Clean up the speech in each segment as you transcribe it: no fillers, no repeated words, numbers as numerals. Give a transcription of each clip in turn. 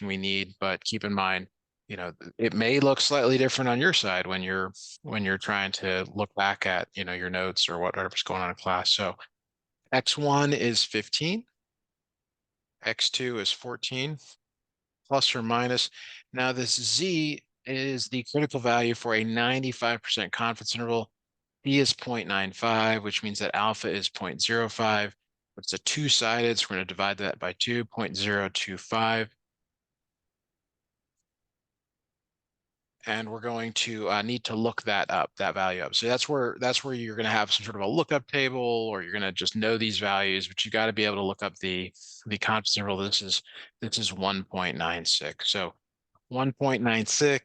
we need, but keep in mind, it may look slightly different on your side when you're trying to look back at, your notes or whatever's going on in class. So x1 is 15, x2 is 14, plus or minus. Now this z is the critical value for a 95% confidence interval. D is 0.95, which means that alpha is 0.05. It's a two-sided, so we're going to divide that by 2, 0.025. And we're going to need to look that value up. So that's where you're going to have some sort of a lookup table, or you're going to just know these values, but you got to be able to look up the confidence interval. This is 1.96. So 1.96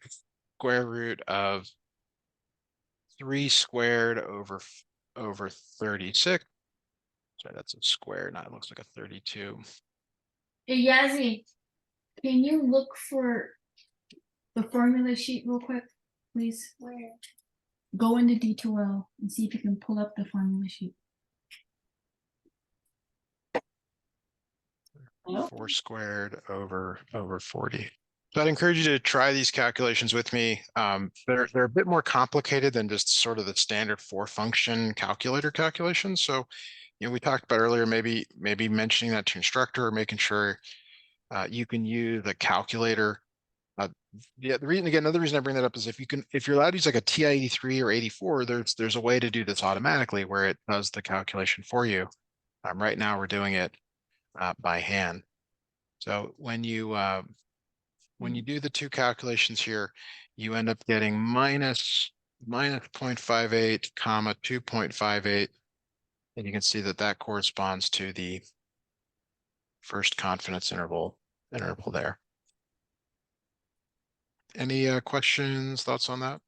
square root of 3 squared over 36. Sorry, that's a square. Now it looks like a 32. Hey, Yazzie, can you look for the formula sheet real quick, please? Where? Go into D2L and see if you can pull up the formula sheet. Hello? 4 squared over 40. So I'd encourage you to try these calculations with me. They're a bit more complicated than just sort of the standard 4-function calculator calculations. So, we talked about earlier, maybe mentioning that to your instructor, or making sure you can use a calculator. Another reason I bring that up is if you're allowed to use like a TI-83 or 84, there's a way to do this automatically where it does the calculation for you. Right now we're doing it by hand. So when you do the two calculations here, you end up getting minus 0.58 comma 2.58, and you can see that corresponds to the first confidence interval there. Any questions, thoughts on that?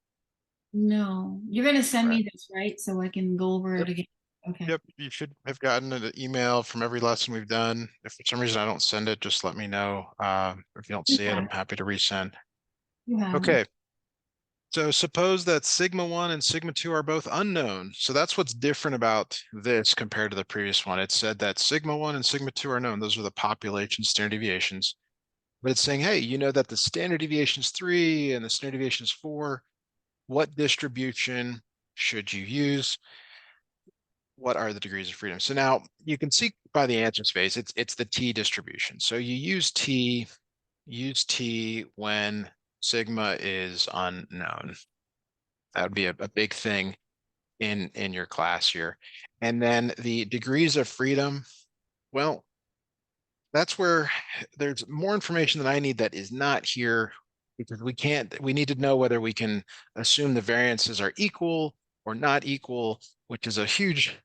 No, you're gonna send Right. me this, right? So I can go over Yep. it again. Okay. Yep, you should have gotten an email from every lesson we've done. If for some reason I don't send it, just let me know. If you don't You see it, have I'm happy to resend. You have it. Okay, so suppose that sigma 1 and sigma 2 are both unknown. So that's what's different about this compared to the previous one. It said that sigma 1 and sigma 2 are known. Those are the population standard deviations. But it's saying, hey, you know that the standard deviation is 3 and the standard deviation is 4. What distribution should you use? What are the degrees of freedom? So now you can see by the answer space, it's the T distribution. So you use T when sigma is unknown. That would be a big thing in your class here. And then the degrees of freedom, well, that's where there's more information that I need that is not here, because we need to know whether we can assume the variances are equal or not equal, which is a huge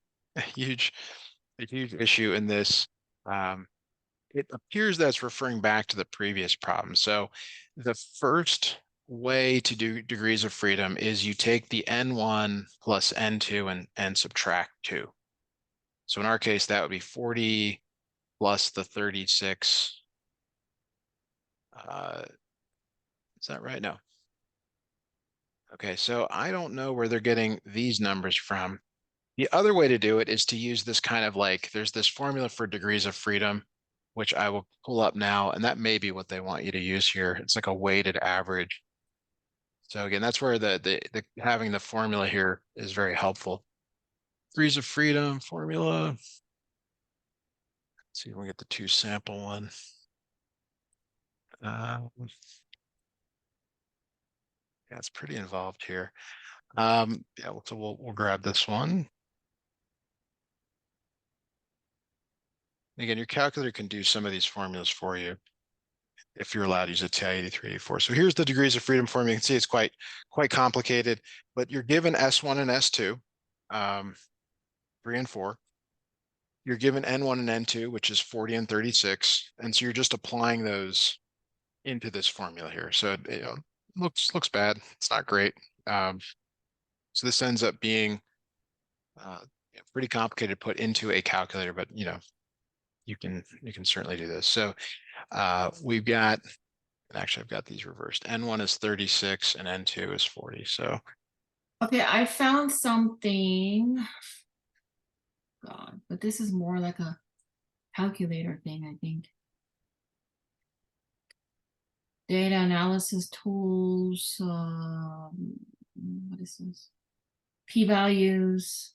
issue in this. It appears that's referring back to the previous problem. So the first way to do degrees of freedom is you take the n1 plus n2 and subtract 2. So in our case, that would be 40 plus the 36. Is that right? No. Okay, so I don't know where they're getting these numbers from. The other way to do it is to use this kind of like, there's this formula for degrees of freedom, which I will pull up now, and that may be what they want you to use here. It's like a weighted average. So again, that's where the having the formula here is very helpful. Degrees of freedom formula. Let's see if we get the 2 sample one. Yeah, it's pretty involved here. Yeah, so we'll grab this one. Again, your calculator can do some of these formulas for you if you're allowed to use a TI-83, 84. So here's the degrees of freedom formula. You can see it's quite complicated, but you're given S1 and S2, 3 and 4. You're given N1 and N2, which is 40 and 36. And so you're just applying those into this formula here. So it looks bad. It's not great. So this ends up being pretty complicated to put into a calculator, but you can certainly do this. So we've got, actually I've got these reversed. N1 is 36 and N2 is 40. So Okay, I found something. God, but this is more like a calculator thing, I think. Data analysis tools, what is this? P-values.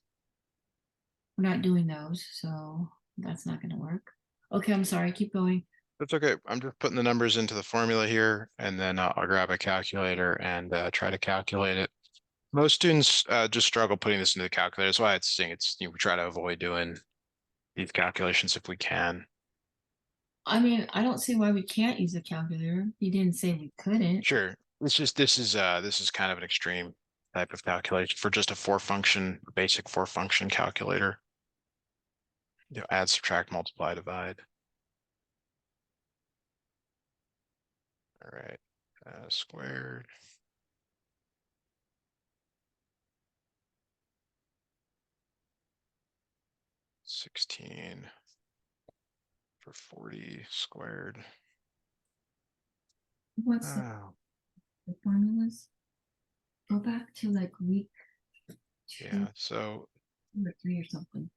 We're not doing those, so that's not gonna work. Okay, I'm sorry, keep going. That's okay. I'm just putting the numbers into the formula here, and then I'll grab a calculator and try to calculate it. Most students just struggle putting this into the calculator. That's why it's saying we try to avoid doing these calculations if we can. I mean, I don't see why we can't use a calculator. You didn't say we couldn't. Sure. It's just this is kind of an extreme type of calculation for just a basic four function calculator. Add, subtract, multiply, divide. All right. Squared. $16 for 40 squared. What's Oh, the formulas? Go back to like week two yeah. So or three or something.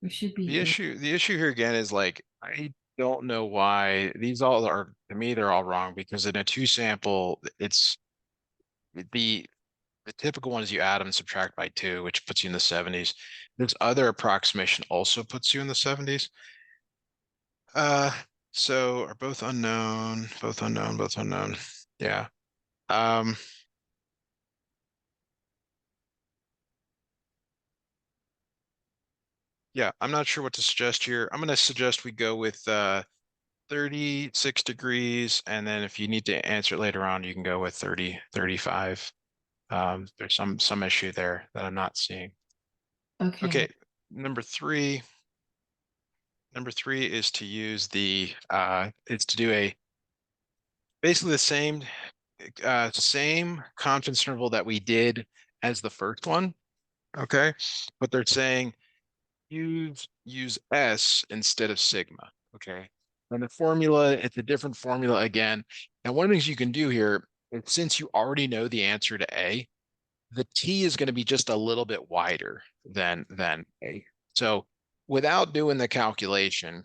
There should be the issue here again is like I don't know why these all are, to me they're all wrong, because in a two sample it's the typical one is you add them and subtract by 2, which puts you in the 70s. This other approximation also puts you in the 70s. Uh, so are both unknown, both unknown, both unknown. Yeah. Um, yeah, I'm not sure what to suggest here. I'm going to suggest we go with 36 degrees, and then if you need to answer it later on, you can go with 30, 35. There's some issue there that I'm not seeing. okay. Okay, number three. Number three is to use it's to do basically the same confidence interval that we did as the first one. Okay. But they're saying use S instead of sigma. Okay. And the formula, it's a different formula again. And one of the things you can do here is, since you already know the answer to A, the T is going to be just a little bit wider than A. So without doing the calculation,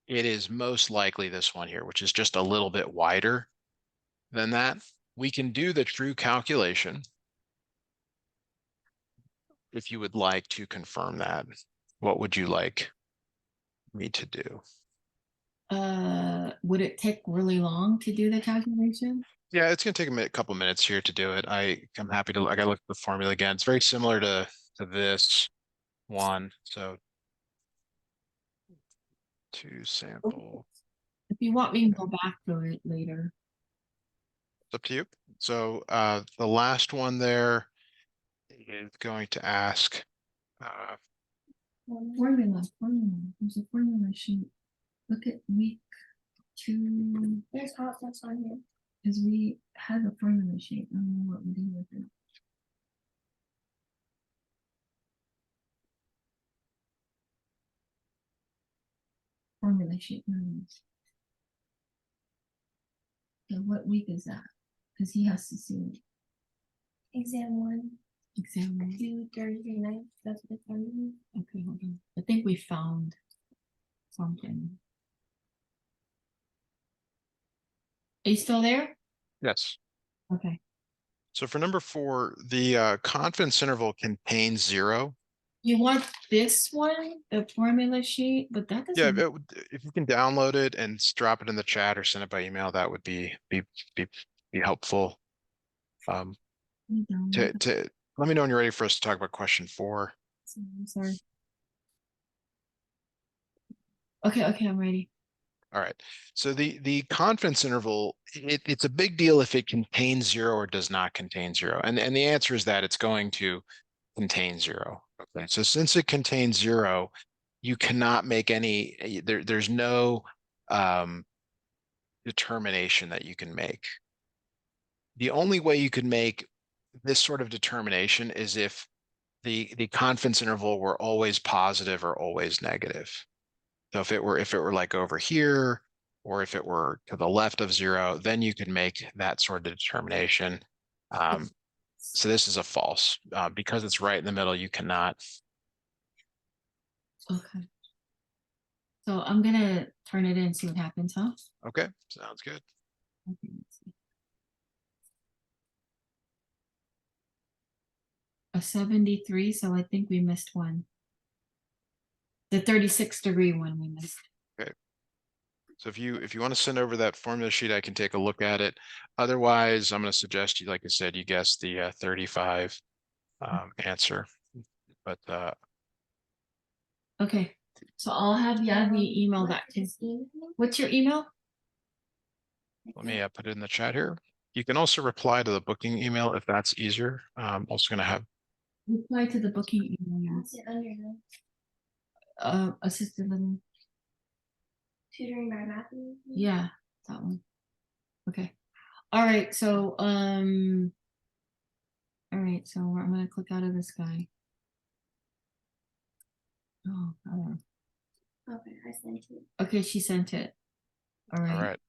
it is most likely this one here, which is just a little bit wider than that. We can do the true calculation if you would like to confirm that. What would you like me to do? Would it take really long to do the calculation? Yeah, it's going to take a couple minutes here to do it. I'm happy to, I got to look at the formula again. It's very similar to this one. So two sample, If you want me to go back to it later. it's up to you. So the last one there is going to ask, uh, Formula. There's a formula sheet. Look at week two. There's constants on here. Because we had a formula sheet. I don't know what we do with it. Formula sheet. So what week is that? Because he has to see it. Exam 1, Exam 1. due Thursday night. That's the formula. Okay, hold on. I think we found something. Are you still there? yes. Okay. So for number 4, the confidence interval contains 0. You want this one, the formula sheet, but that Yeah, doesn't. if you can download it and drop it in the chat or send it by email, that would be helpful. To let me know when you're ready for us to talk about question 4. I'm sorry. Okay, I'm ready. All right. So the confidence interval, it's a big deal if it contains 0 or does not contain 0. And the answer is that it's going to contain 0. Okay. So since it contains 0, you cannot make there's no determination that you can make. The only way you could make this sort of determination is if the confidence interval were always positive or always negative. So if it were like over here, or if it were to the left of 0, then you could make that sort of determination. So this is a false, because it's right in the middle. You cannot. Okay. So I'm gonna turn it in and see what happens, huh? Okay, sounds good. Okay, let's see. A 73, so I think we missed one. The 36-degree one we missed. So if you want to send over that formula sheet, I can take a look at it. Otherwise, I'm going to suggest you, like I said, you guess the 35 answer. But Okay, so I'll have Yasmin email that to. What's your email? let me put it in the chat here. You can also reply to the booking email if that's easier. I'm also going to have Reply to the booking email. What's it under though? Assisted living. Tutoring by math. Yeah, that one. Okay. All right, so I'm gonna click out of this guy. Oh, Okay, I sent it. okay, she sent it. All all right. right.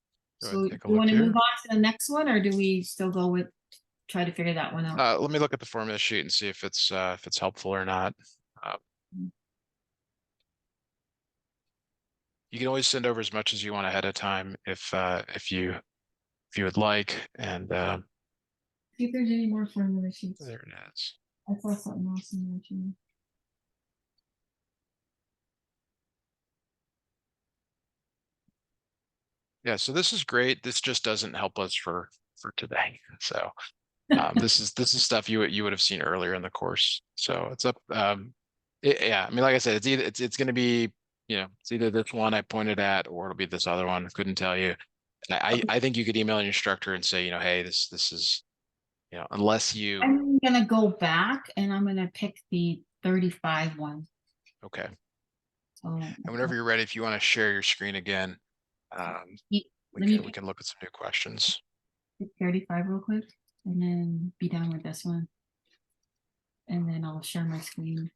Go ahead So and do take a you look want to here. move on to the next one, or do we still go with try to figure that one out? Let me look at the formula sheet and see if it's helpful or not. You can always send over as much as you want ahead of time if you would like. And See if there's any more formula sheets. there it is. I saw something else in there too. Yeah, so this is great. This just doesn't help us for today. So this is stuff you would have seen earlier in the course. So it's up. Yeah, I mean, like I said, it's going to be, it's either this one I pointed at or it'll be this other one. Couldn't tell you. And I think you could email an instructor and say, hey, this is, unless you. I'm gonna go back and I'm gonna pick the 35 one. Okay. So And whenever you're ready, if you want to share your screen again, let we me can look at some new questions. pick 35 real quick and then be done with this one. And then I'll share my screen.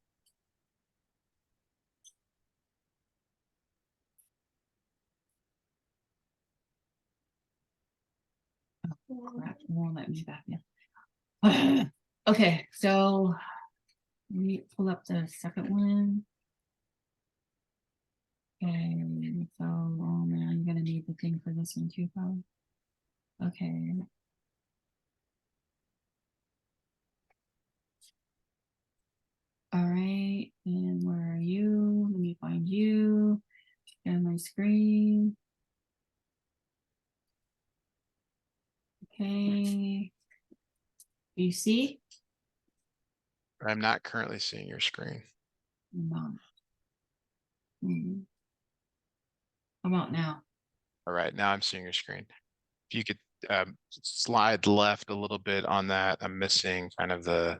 Oh, crap, it won't let me back in. Okay, so let me pull up the second one. Okay, so oh man, I'm gonna need the thing for this one too, probably. Okay. All right, and where are you? Let me find you. Share my screen. Okay. You see? I'm not currently seeing your screen. No. How about now? All right, now I'm seeing your screen. If you could slide left a little bit on that, I'm missing kind of the,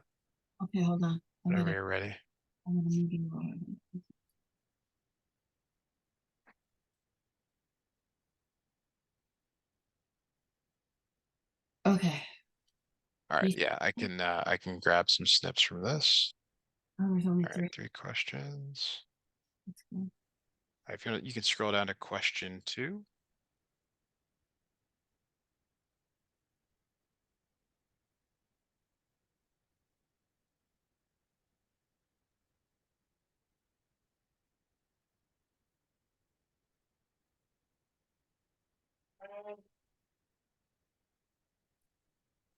Okay, hold on. whenever you're ready. I'm gonna move you over. Okay. All right, You- yeah, I can grab some snips from this. Oh, there's only All three. right, 3 questions. That's cool. If you can scroll down to question 2.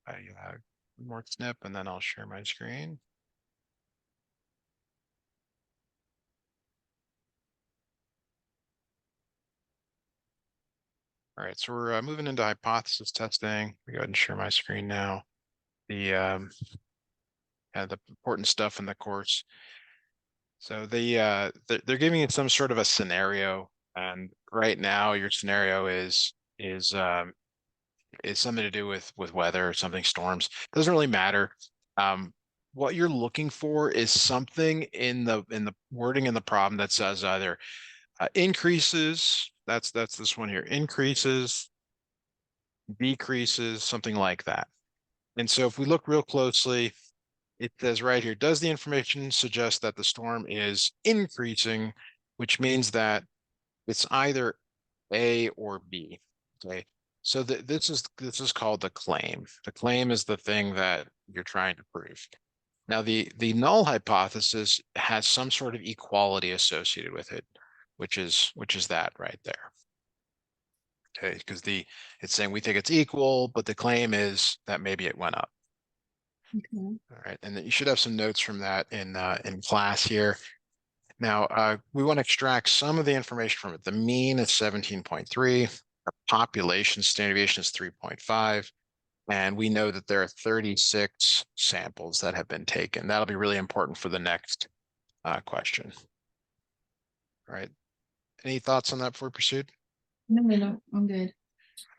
I have one more snip and then I'll share my screen. All right, so we're moving into hypothesis testing. We go ahead and share my screen now. The the important stuff in the course. So they're giving you some sort of a scenario, and right now your scenario is something to do with weather or something, storms. Doesn't really matter. What you're looking for is something in the wording in the problem that says either increases. That's this one here. Increases, decreases, something like that. And so if we look real closely, it says right here, does the information suggest that the storm is increasing, which means that it's either A or B. Okay. So this is called the claim. The claim is the thing that you're trying to prove. Now the null hypothesis has some sort of equality associated with it, which is that right there. Okay, because it's saying we think it's equal, but the claim is that maybe it went up. Okay. All right, and then you should have some notes from that in class here. Now, we want to extract some of the information from it. The mean is 17.3, our population standard deviation is 3.5, and we know that there are 36 samples that have been taken. That'll be really important for the next question. All right, any thoughts on that before we proceed? No, I'm good.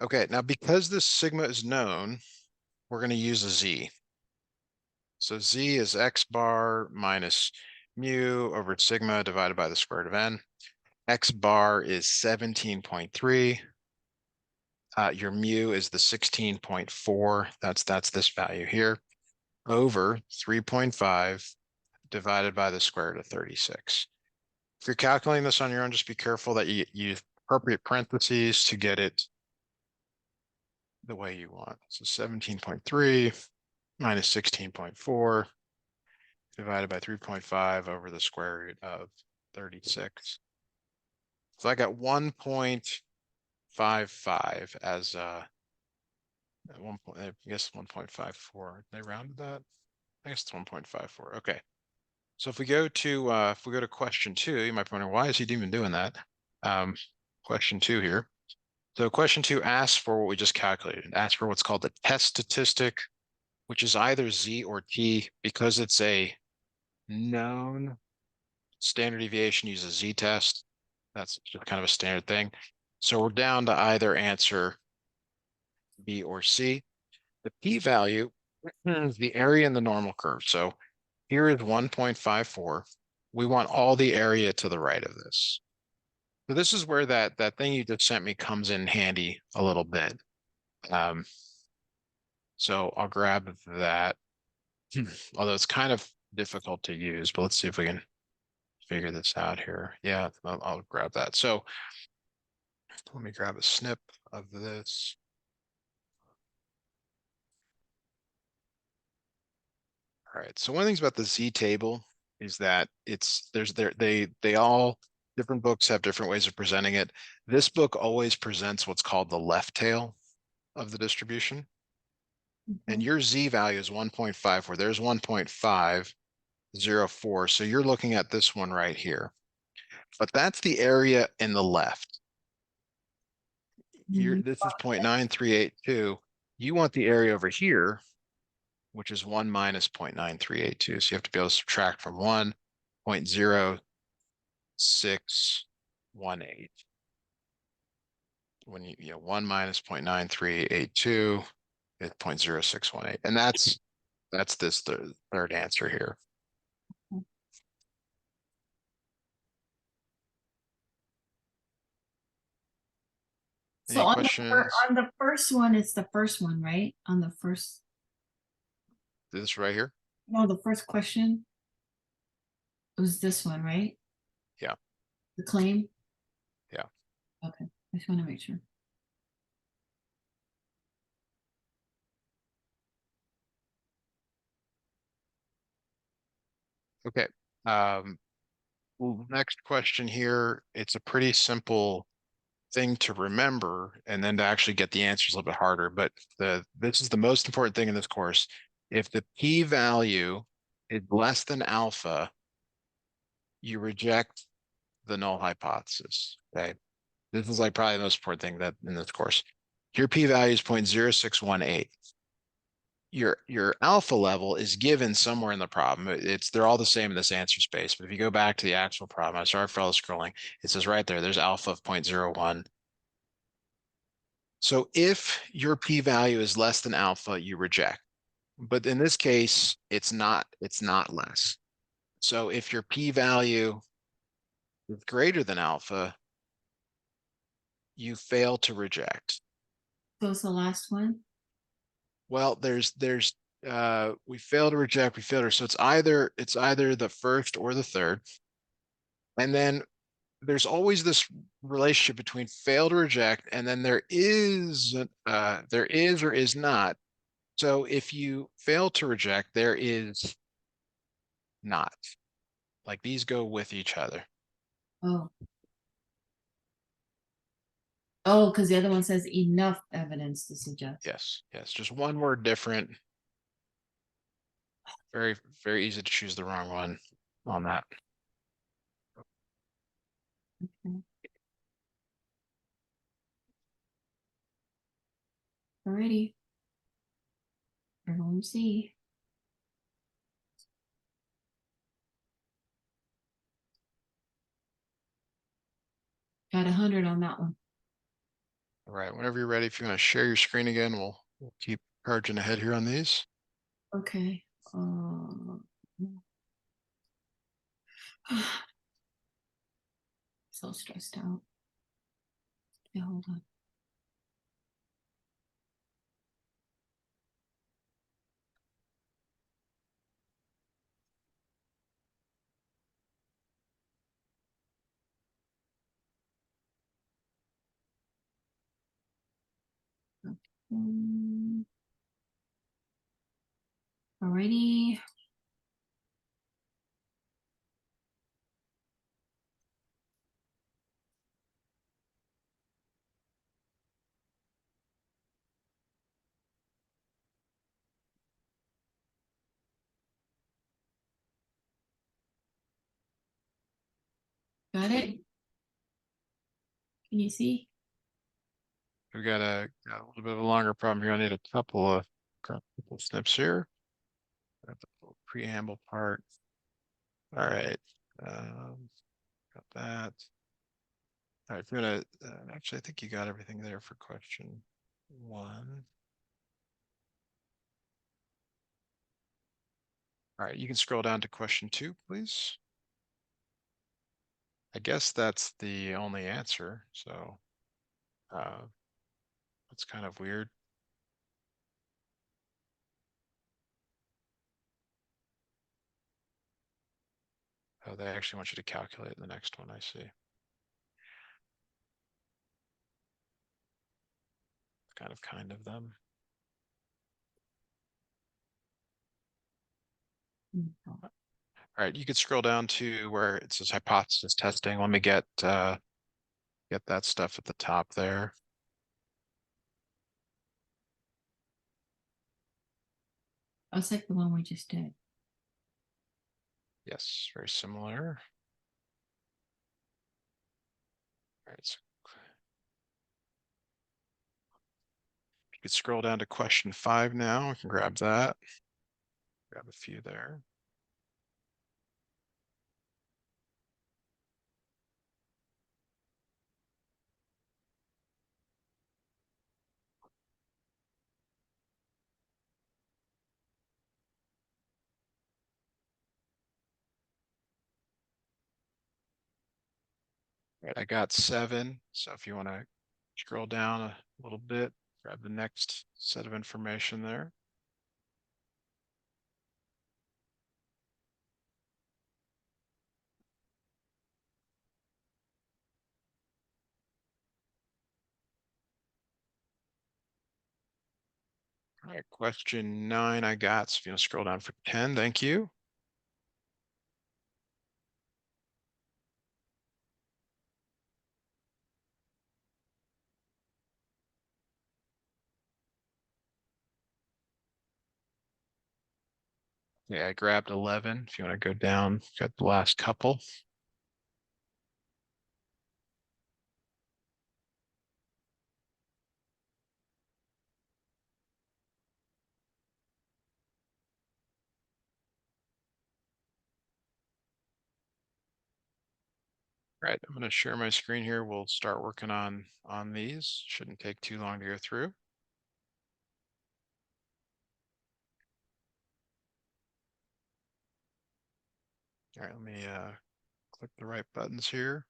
Okay, now because this sigma is known, we're going to use a z. So z is x bar minus mu over sigma divided by the square root of n. X bar is 17.3. Your mu is the 16.4. That's this value here over 3.5 divided by the square root of 36. If you're calculating this on your own, just be careful that you use appropriate parentheses to get it the way you want. So 17.3 minus 16.4 divided by 3.5 over the square root of 36. So I got 1.55 as at one point, I guess 1.54. They rounded that. I guess it's 1.54. Okay. So if we go to question 2, you might be wondering, why is he even doing that? Question 2 here. So question 2 asks for what we just calculated. It asks for what's called the test statistic, which is either Z or T. Because it's a known standard deviation, use a Z test. That's just kind of a standard thing. So we're down to either answer B or C. The p-value is the area in the normal curve. So here is 1.54. We want all the area to the right of this. So this is where that thing you just sent me comes in handy a little bit. So I'll grab that, although it's kind of difficult to use, but let's see if we can figure this out here. Yeah, I'll grab that. So let me grab a snip of this. All right, so one of the things about the Z table is that they all, different books have different ways of presenting it. This book always presents what's called the left tail of the distribution. And your Z value is 1.54. There's 1.504. So you're looking at this one right here. But that's the area in the left. This is 0.9382. You want the area over here, which is 1 minus 0.9382. So you have to be able to subtract from 1.0618. When you 1 minus 0.9382 is 0.0618. And that's this third answer here. So Any on questions? on the first one, it's the first one, right? On the first, This right here? no, the first question. It was this one, right? Yeah. The claim? Yeah. Okay, I just want to make sure. Okay. Next question here. It's a pretty simple thing to remember, and then to actually get the answers a little bit harder. But this is the most important thing in this course. If the p-value is less than alpha, you reject the null hypothesis. Okay. This is like probably the most important thing that in this course. Your p-value is 0.0618. Your alpha level is given somewhere in the problem. They're all the same in this answer space. But if you go back to the actual problem, I'm sorry for all the scrolling. It says right there, there's alpha of 0.01. So if your p-value is less than alpha, you reject. But in this case, it's not less. So if your p-value is greater than alpha, you fail to reject. So it's the last one? Well, we fail to reject, so it's either the first or the third. And then there's always this relationship between fail to reject, and then there is or is not. So if you fail to reject, there is not. Like these go with each other. Oh, Oh, because the other one says enough evidence to suggest. Yes, yes, just one word different. Very, very easy to choose the wrong one on that. Okay. Alrighty. Everyone see. Got 100 on that one. All right, whenever you're ready, if you want to share your screen again, we'll keep charging ahead here on these. Okay. So stressed out. Okay, hold on. Mm. Alrighty. Got it? Can you see? We've got a little bit of a longer problem here. I need a couple snips here. Got the little preamble part. All right. Got that. All right, if you're gonna, actually, I think you got everything there for question 1. All right, you can scroll down to question 2, please. I guess that's the only answer, so that's kind of weird. Oh, they actually want you to calculate the next one, I see. Kind of them. Mm. All right, you could scroll down to where it says hypothesis testing. Let me get that stuff at the top there. That's like the one we just did. Yes, very similar. All right, so you could scroll down to question 5 now. We can grab that. Grab a few there. All right, I got 7. So if you want to scroll down a little bit, grab the next set of information there. All right, question 9 I got. So if you want to scroll down for 10, thank you. Yeah, I grabbed 11. If you want to go down, got the last couple. All right, I'm going to share my screen here. We'll start working on these. Shouldn't take too long to go through. All right, let me click the right buttons here.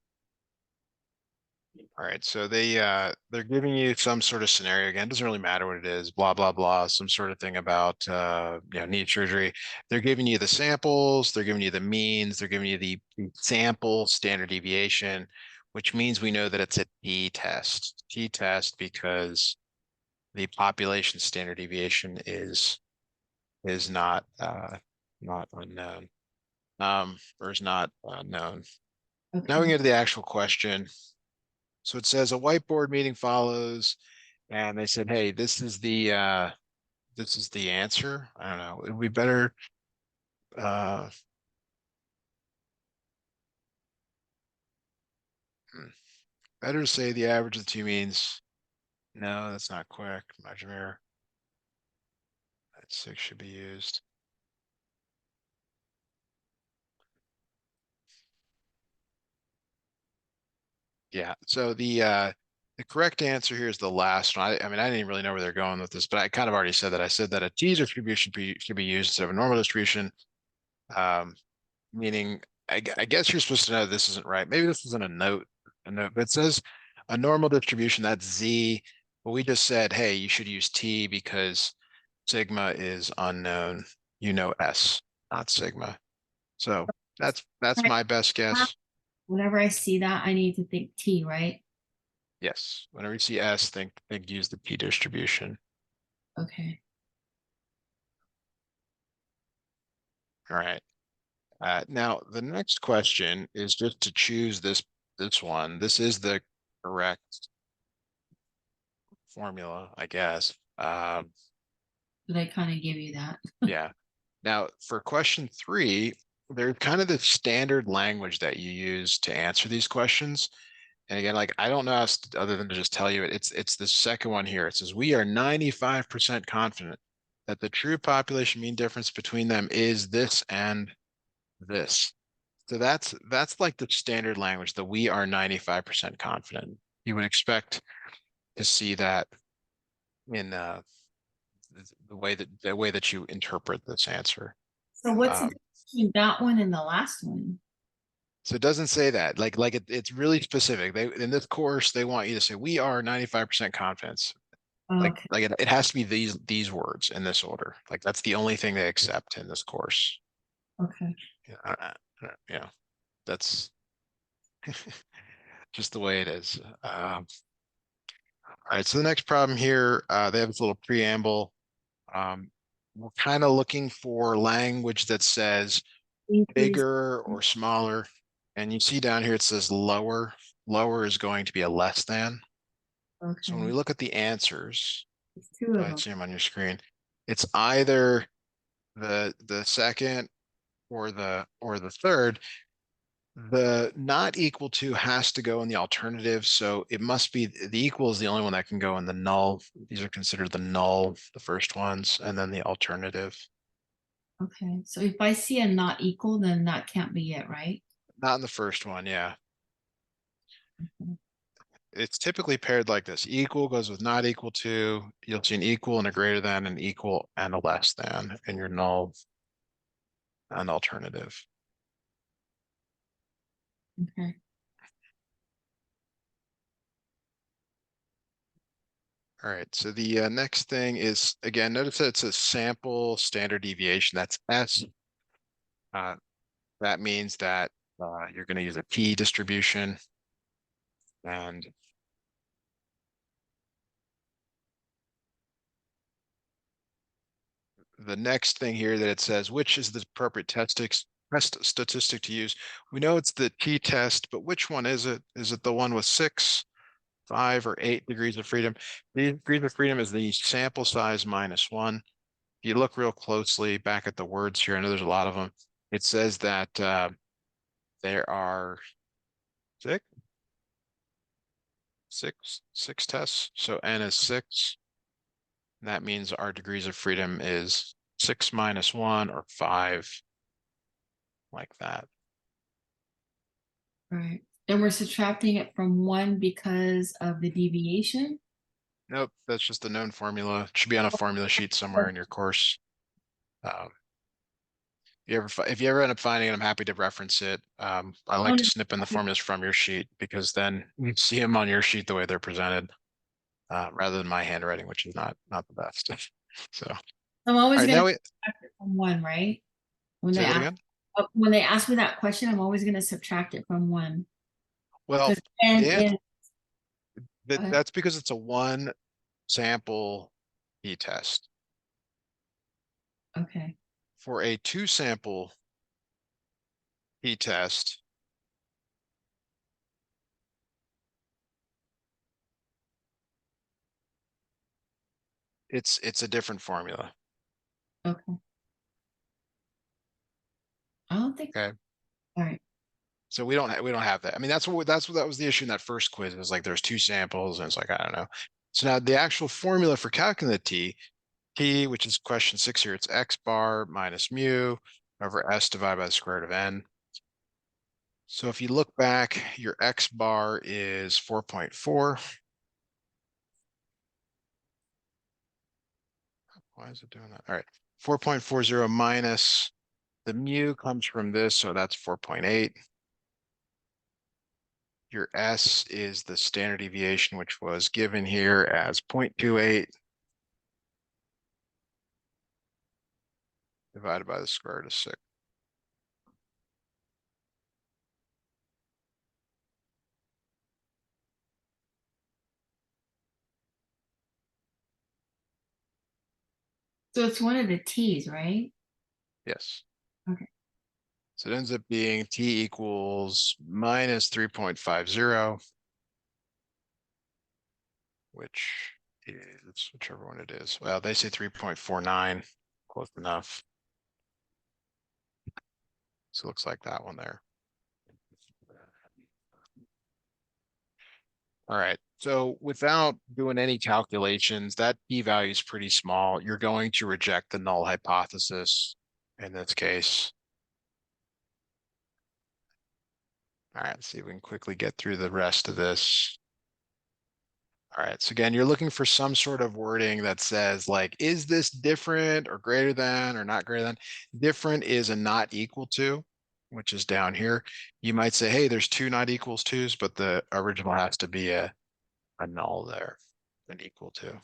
All right, so they're giving you some sort of scenario again. Doesn't really matter what it is, blah blah blah, some sort of thing about knee surgery. They're giving you the samples, they're giving you the means, they're giving you the sample standard deviation, which means we know that it's a t-test. T-test because the population standard deviation is not unknown, or is not known. Now we Okay. get to the actual question. So it says a whiteboard meeting follows, and they said, hey, this is the answer. I don't know. It would be better. Uh, hmm, better to say the average of the two means. No, that's not quick. Margin of error. That 6 should be used. Yeah, so the correct answer here is the last one. I mean, I didn't really know where they're going with this, but I kind of already said that. I said that a t distribution should be used instead of a normal distribution. Meaning, I guess you're supposed to know this isn't right. Maybe this isn't a note, but it says a normal distribution, that's Z. But we just said, hey, you should use T because sigma is unknown. You know S, not sigma. So that's Right. my best guess. Whenever I see that, I need to think T, right? Yes. Whenever you see S, think use the T distribution. Okay. All right. Now the next question is just to choose this one. This is the correct formula, I guess. Did I kind of give you that? Yeah. Now for question 3, there's kind of the standard language that you use to answer these questions. And again, like I don't know how other than to just tell you it. It's the second one here. It says we are 95% confident that the true population mean difference between them is this and this. So that's like the standard language that we are 95% confident. You would expect to see that in the way that you interpret this answer. So what's the Um, difference between that one and the last one? so it doesn't say that. It's really specific. They in this course they want you to say we are 95% confidence. Okay. It has to be these words in this order. Like that's the only thing they accept in this course. Okay. Yeah, yeah, that's just the way it is. All right, so the next problem here, they have this little preamble. We're kind of looking for language that says Increase. bigger or smaller. And you see down here, it says lower. Lower is going to be a less than. So when we Okay. look at the answers, It's two go of ahead, them. see them on your screen. It's either the second or the third. The not equal to has to go in the alternative. So it must be the equal is the only one that can go in the null. These are considered the null, the first ones, and then the alternative. Okay. So if I see a not equal, then that can't be it, right? Not in the first one, yeah. Okay. It's typically paired like this. Equal goes with not equal to. You'll see an equal and a greater than, an equal and a less than in your null and alternative. Okay. All right, so the next thing is, again, notice that it's a sample standard deviation. That's S. Uh, that means that you're going to use a P distribution. And the next thing here that it says, which is the appropriate test statistic to use? We know it's the t-test, but which one is it? Is it the one with 6, 5, or 8 degrees of freedom? The degrees of freedom is the sample size minus 1. If you look real closely back at the words here, I know there's a lot of them. It says that there are six, six tests. So n is 6. That means our degrees of freedom is 6 minus 1 or 5, like that. Right. And we're subtracting it from one because of the deviation. Nope, that's just a known formula. It should be on a formula sheet somewhere in your course. Um, if you ever end up finding it, I'm happy to reference it. I Oh, like no. to snip in the formulas from your sheet because then you see them on your sheet the way they're presented, rather than my handwriting, which is not the best. So, all I'm always right, gonna now we subtract it from one, right? say that again. When they ask me that question, I'm always gonna subtract it from one. Well, Because n the answer is that's because it's a one sample t-test. okay. For a 2 sample t-test, It's a different formula. Okay. I don't think, Okay. all right, So we don't have that. I mean, that's what that was the issue in that first quiz. It was like there's two samples, and it's like I don't know. So now the actual formula for calculating the t, which is question 6 here, it's x bar minus mu over s divided by the square root of n. So if you look back, your x bar is 4.4. Why is it doing that? All right, 4.40 minus the mu comes from this, so that's 4.8. Your S is the standard deviation, which was given here as 0.28 divided by the square root of 6. so it's one of the T's, right? Yes. Okay. So it ends up being t equals minus 3.50, which is whichever one it is. Well, they say 3.49, close enough. So it looks like that one there. All right. So without doing any calculations, that p-value is pretty small. You're going to reject the null hypothesis in this case. All right, let's see if we can quickly get through the rest of this. All right, so again, you're looking for some sort of wording that says like, is this different or greater than or not greater than? Different is a not equal to, which is down here. You might say, hey, there's two not equals twos, but the original has to be a null there, an equal to.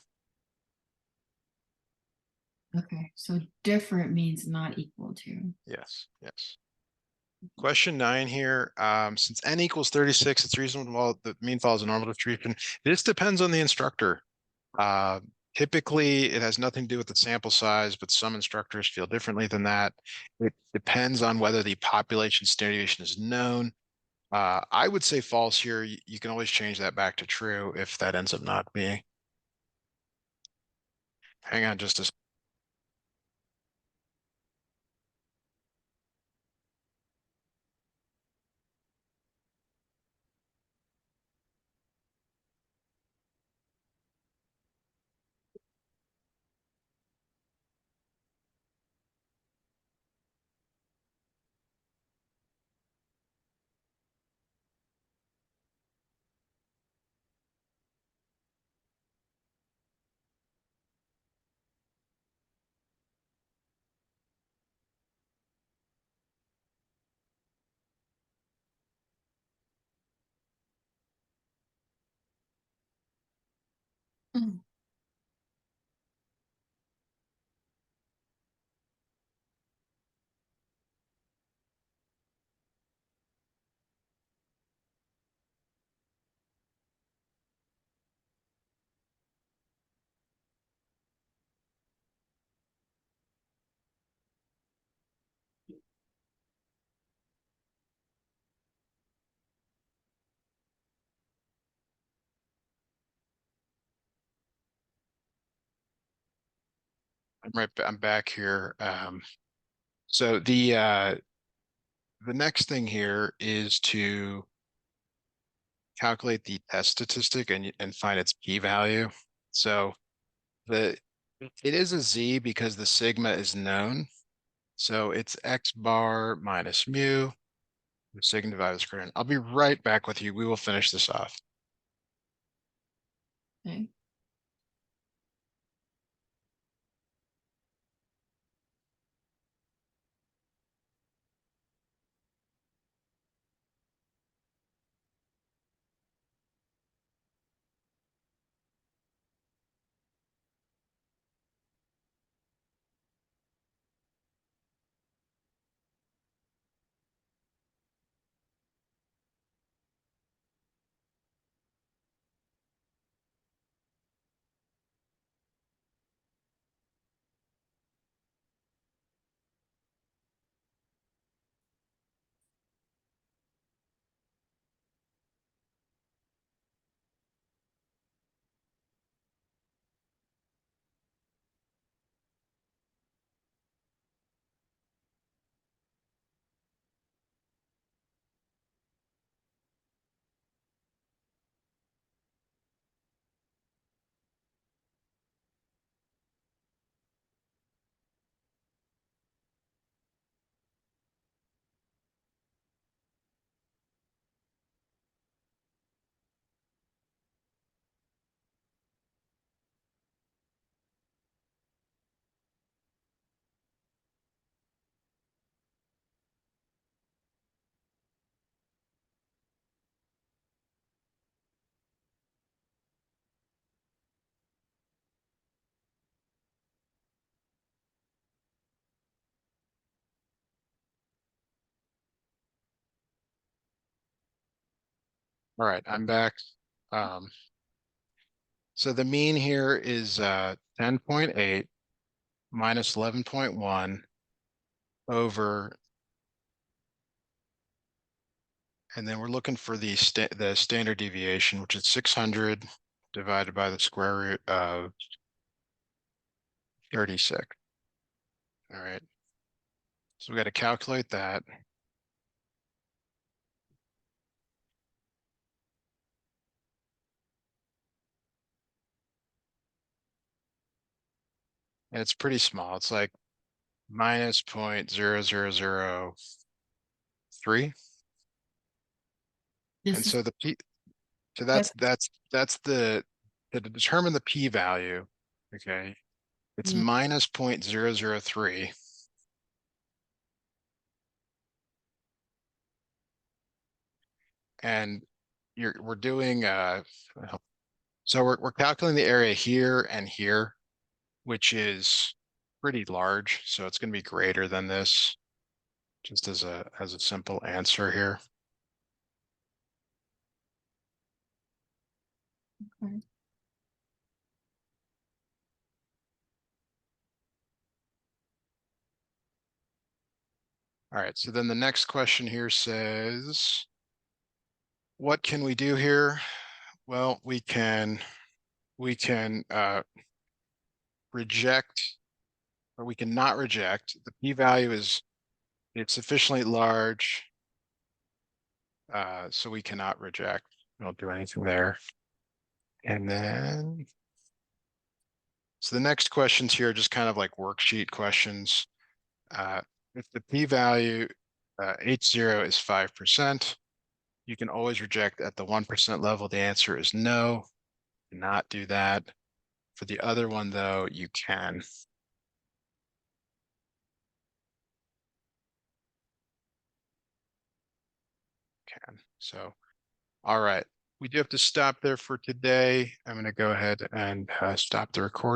Okay, so different means not equal to. Yes, yes. Question 9 here. Since n equals 36, it's reasonable the mean follows a normal distribution. This depends on the instructor. Uh, Typically, it has nothing to do with the sample size, but some instructors feel differently than that. It depends on whether the population standard deviation is known. I would say false here. You can always change that back to true if that ends up not being. Hang on just a Mm. I'm back here. So the next thing here is to calculate the test statistic and find its p-value. So the it is a z because the sigma is known. So it's x bar minus mu, the sigma divided by square root. I'll be right back with you. We will finish this off. Okay. All right, I'm back. So the mean here is 10.8 minus 11.1 over, and then we're looking for the standard deviation, which is 600 divided by the square root of 36. All right. So we got to calculate that. And it's pretty small. It's like minus 0.0003. And This is, so so That's- that's to determine the p-value. Okay. It's Yeah. minus 0.003. And we're doing so we're calculating the area here and here, which is pretty large. So it's going to be greater than this, just as a simple answer here. okay. All right, so then the next question here says, what can we do here? Well, we can reject, or we can not reject. The p-value it's sufficiently large, so we cannot reject. We don't do anything there. And then, so the next questions here are just kind of like worksheet questions. If the p-value H0 is 5%, you can always reject at the 1% level. The answer is no, do not do that. For the other one though, you can. So, all right. We do have to stop there for today. I'm going to go ahead and stop the recording.